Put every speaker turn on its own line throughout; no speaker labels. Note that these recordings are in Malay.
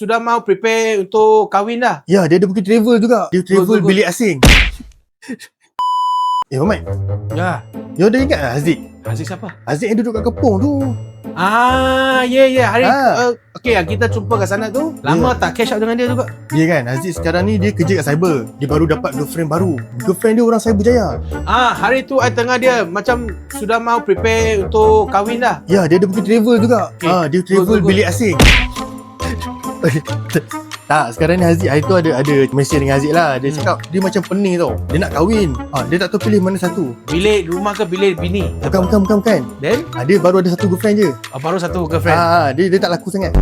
sudah mau prepare untuk kahwin dah?
Ya, dia ada pergi travel juga. Dia travel
Good.
bilik asing. Muhammad,
Ya.
you ada ingat tak Haziq?
Haziq siapa?
Haziq yang duduk kat Kepong tu.
Ya. Hari
Ah.
okey, yang kita jumpa kat sana tu. Lama tak catch up dengan dia juga.
Ya kan, Haziq sekarang ni dia kerja kat cyber. Dia baru dapat girlfriend baru. Girlfriend dia orang Cyberjaya.
Hari tu I tengah dia macam sudah mau prepare untuk kahwin dah.
Ya, dia ada pergi travel juga.
Okay.
Dia travel
Good.
bilik asing. Tak, sekarang ni Haziq, hari tu ada mesej dengan Haziq lah. Dia cakap dia macam pening tau. Dia nak kahwin. Dia tak tahu pilih mana satu.
Bilik rumah ke bilik bini?
Bukan.
Then
Dia baru ada satu girlfriend je.
baru satu girlfriend.
Dia tak laku sangat.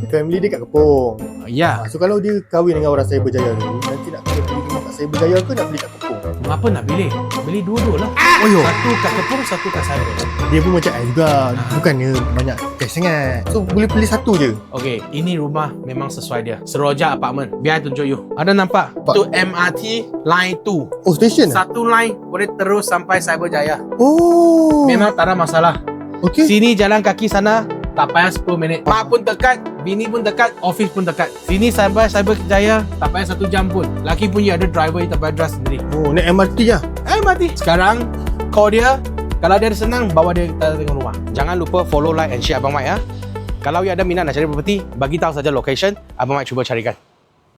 Family dia kat Kepong.
Ya.
So kalau dia kahwin dengan orang Cyberjaya tu, nanti nak kena beli rumah kat Cyberjaya ke nak beli kat Kepong?
Apa nak pilih? Beli dua-dua lah.
Oh yo,
Satu kat Kepong, satu kat Cyber.
dia pun macam I juga. Bukannya banyak cash sangat. So boleh pilih satu je.
Okey, ini rumah memang sesuai dia. Seroja apartment. Biar I tunjuk you. Ada nampak?
Nampak.
Tu MRT line 2.
Oh, station?
Satu line boleh terus sampai Cyberjaya.
Oh.
Memang tak ada masalah.
Okay.
Sini jalan kaki sana tak payah 10 minit. Mak pun dekat, bini pun dekat, office pun dekat. Sini sampai Cyberjaya tak payah 1 jam pun. Laki punya ada driver, tak payah drive sendiri.
Oh, naik MRT lah.
Mati. Sekarang call dia. Kalau dia ada senang, bawa dia kita tengok rumah. Jangan lupa follow, like and share Abang Mike ya. Kalau you ada minat nak cari property, bagi tahu saja location, Abang Mike cuba carikan.